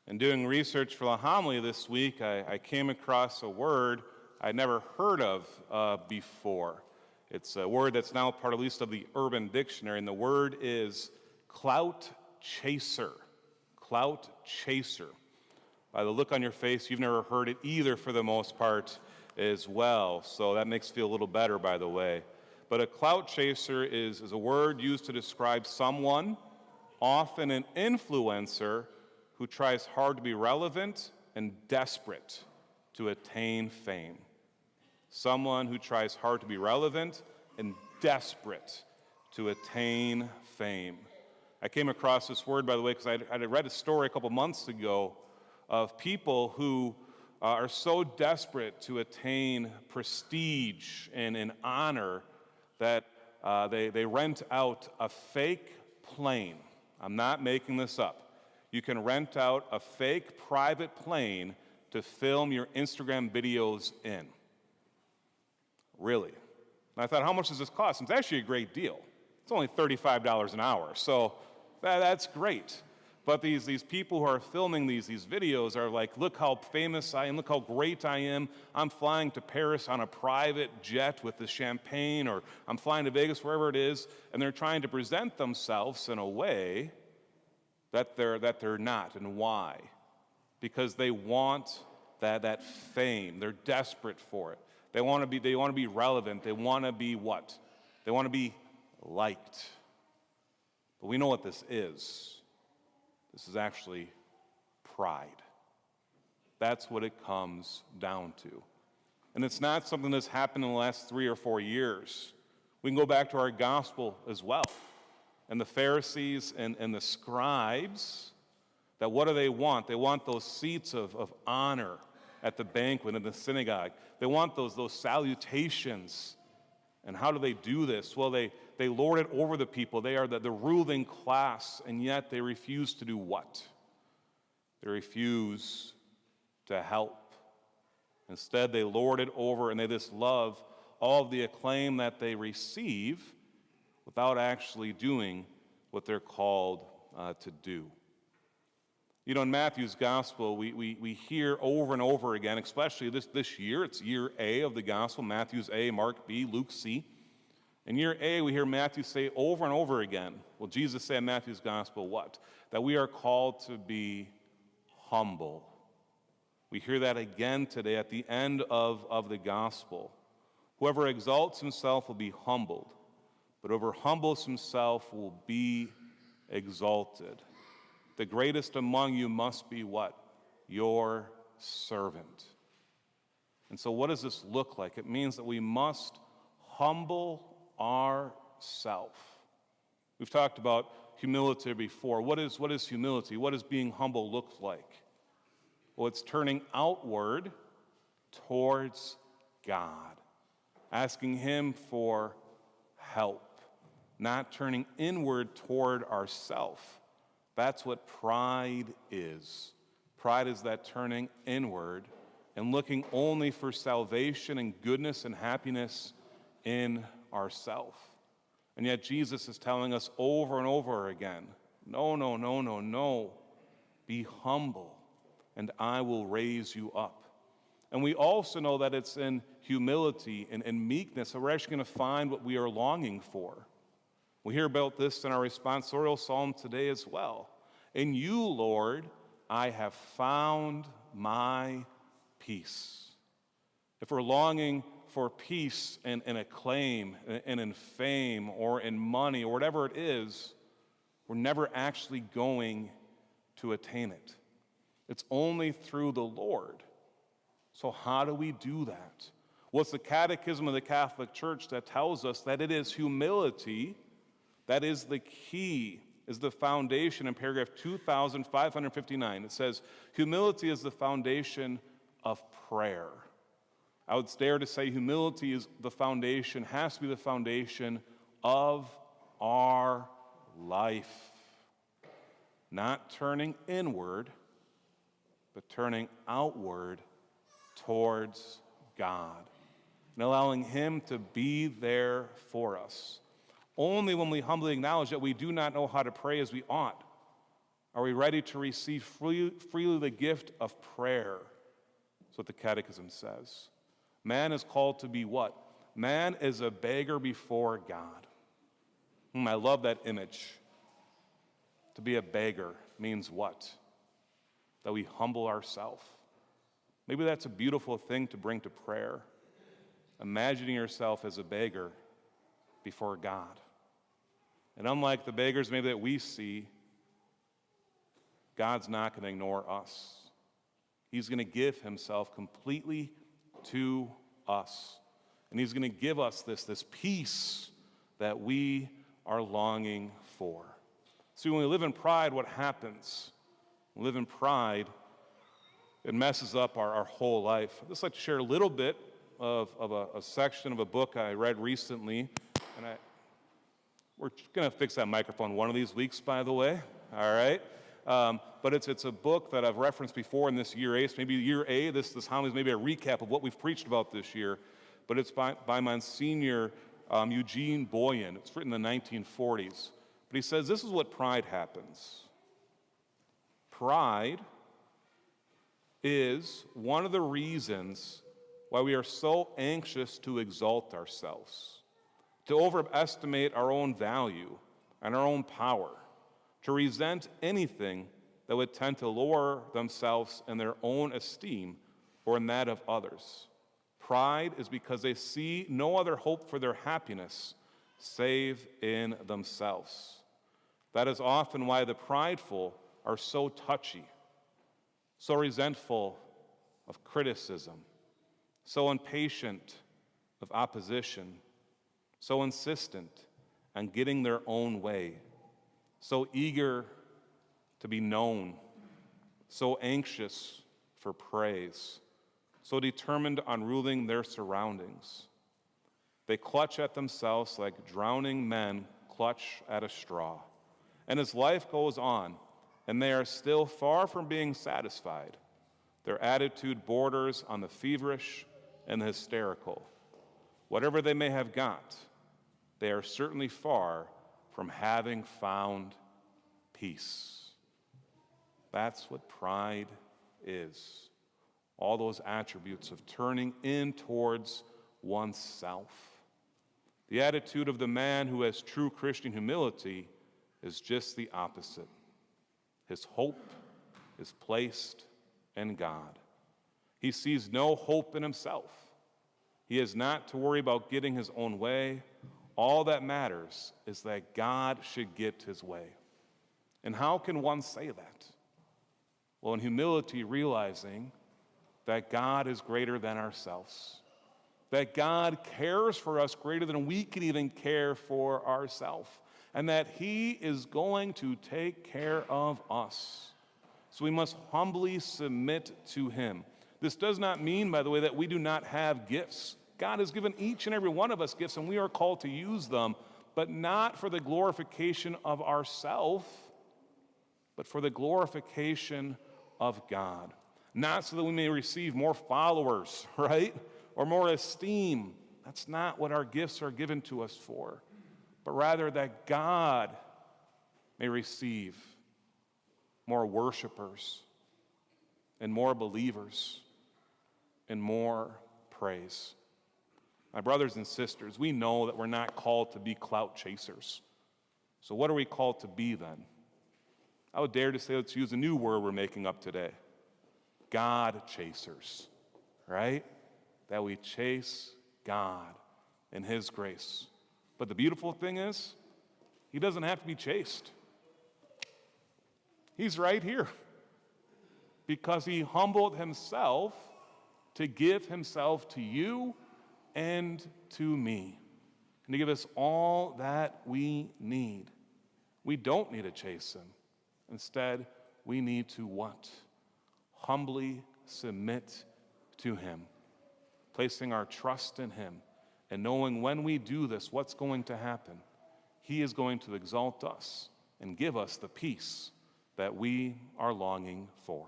In doing research for the homily this week, I came across a word I'd never heard of before. It's a word that's now part at least of the Urban Dictionary, and the word is Clout Chaser. Clout Chaser. By the look on your face, you've never heard it either for the most part as well, so that makes me feel a little better, by the way. But a clout chaser is a word used to describe someone, often an influencer, who tries hard to be relevant and desperate to attain fame. Someone who tries hard to be relevant and desperate to attain fame. I came across this word, by the way, because I read a story a couple months ago of people who are so desperate to attain prestige and honor that they rent out a fake plane. I'm not making this up. You can rent out a fake private plane to film your Instagram videos in. Really. And I thought, how much does this cost? And it's actually a great deal. It's only $35 an hour, so that's great. But these people who are filming these videos are like, look how famous I am, look how great I am. I'm flying to Paris on a private jet with the champagne, or I'm flying to Vegas, wherever it is, and they're trying to present themselves in a way that they're not. And why? Because they want that fame. They're desperate for it. They want to be relevant. They want to be what? They want to be liked. But we know what this is. This is actually pride. That's what it comes down to. And it's not something that's happened in the last 3 or 4 years. We can go back to our gospel as well. And the Pharisees and the scribes, that what do they want? They want those seats of honor at the banquet in the synagogue. They want those salutations. And how do they do this? Well, they lord it over the people. They are the ruling class, and yet they refuse to do what? They refuse to help. Instead, they lord it over, and they just love all of the acclaim that they receive without actually doing what they're called to do. You know, in Matthew's gospel, we hear over and over again, especially this year, it's year A of the gospel, Matthew's A, Mark B, Luke C. In year A, we hear Matthew say over and over again, well, Jesus said in Matthew's gospel what? That we are called to be humble. We hear that again today at the end of the gospel. Whoever exalts himself will be humbled, but whoever humbles himself will be exalted. The greatest among you must be what? Your servant. And so what does this look like? It means that we must humble ourselves. We've talked about humility before. What is humility? What does being humble look like? Well, it's turning outward towards God, asking Him for help, not turning inward toward ourselves. That's what pride is. Pride is that turning inward and looking only for salvation and goodness and happiness in ourselves. And yet Jesus is telling us over and over again, no, no, no, no, no. Be humble, and I will raise you up. And we also know that it's in humility and meekness that we're actually going to find what we are longing for. We hear about this in our responsorial psalm today as well. In you, Lord, I have found my peace. If we're longing for peace and acclaim and in fame or in money or whatever it is, we're never actually going to attain it. It's only through the Lord. So how do we do that? Well, it's the Catechism of the Catholic Church that tells us that it is humility that is the key, is the foundation. In paragraph 2559, it says, humility is the foundation of prayer. I would dare to say humility is the foundation, has to be the foundation of our life. Not turning inward, but turning outward towards God and allowing Him to be there for us. Only when we humbly acknowledge that we do not know how to pray as we ought Are we ready to receive freely the gift of prayer? That's what the Catechism says. Man is called to be what? Man is a beggar before God. I love that image. To be a beggar means what? That we humble ourselves. Maybe that's a beautiful thing to bring to prayer. Imagining yourself as a beggar before God. And unlike the beggars maybe that we see, God's not going to ignore us. He's going to give himself completely to us. And he's going to give us this peace that we are longing for. See, when we live in pride, what happens? When we live in pride, it messes up our whole life. I'd just like to share a little bit of a section of a book I read recently. And we're going to fix that microphone one of these weeks, by the way. All right? But it's a book that I've referenced before in this year A. So maybe year A, this homily is maybe a recap of what we've preached about this year. But it's by Monsignor Eugene Boyan. It's written in the 1940s. But he says this is what pride happens. Pride is one of the reasons why we are so anxious to exalt ourselves, to overestimate our own value and our own power, to resent anything that would tend to lower themselves in their own esteem or in that of others. Pride is because they see no other hope for their happiness save in themselves. That is often why the prideful are so touchy, so resentful of criticism, so impatient of opposition, so insistent on getting their own way, so eager to be known, so anxious for praise, so determined on ruling their surroundings. They clutch at themselves like drowning men clutch at a straw. And as life goes on, and they are still far from being satisfied, their attitude borders on the feverish and the hysterical. Whatever they may have got, they are certainly far from having found peace. That's what pride is. All those attributes of turning in towards oneself. The attitude of the man who has true Christian humility is just the opposite. His hope is placed in God. He sees no hope in himself. He has not to worry about getting his own way. All that matters is that God should get his way. And how can one say that? Well, in humility, realizing that God is greater than ourselves, that God cares for us greater than we can even care for ourselves, and that he is going to take care of us. So we must humbly submit to him. This does not mean, by the way, that we do not have gifts. God has given each and every one of us gifts, and we are called to use them, but not for the glorification of ourselves, but for the glorification of God. Not so that we may receive more followers, right? Or more esteem. That's not what our gifts are given to us for. But rather that God may receive more worshipers and more believers and more praise. My brothers and sisters, we know that we're not called to be clout chasers. So what are we called to be then? I would dare to say, let's use a new word we're making up today. God chasers, right? That we chase God in his grace. But the beautiful thing is, he doesn't have to be chased. He's right here because he humbled himself to give himself to you and to me, and to give us all that we need. We don't need to chase him. Instead, we need to what? Humbly submit to him, placing our trust in him, and knowing when we do this, what's going to happen. He is going to exalt us and give us the peace that we are longing for.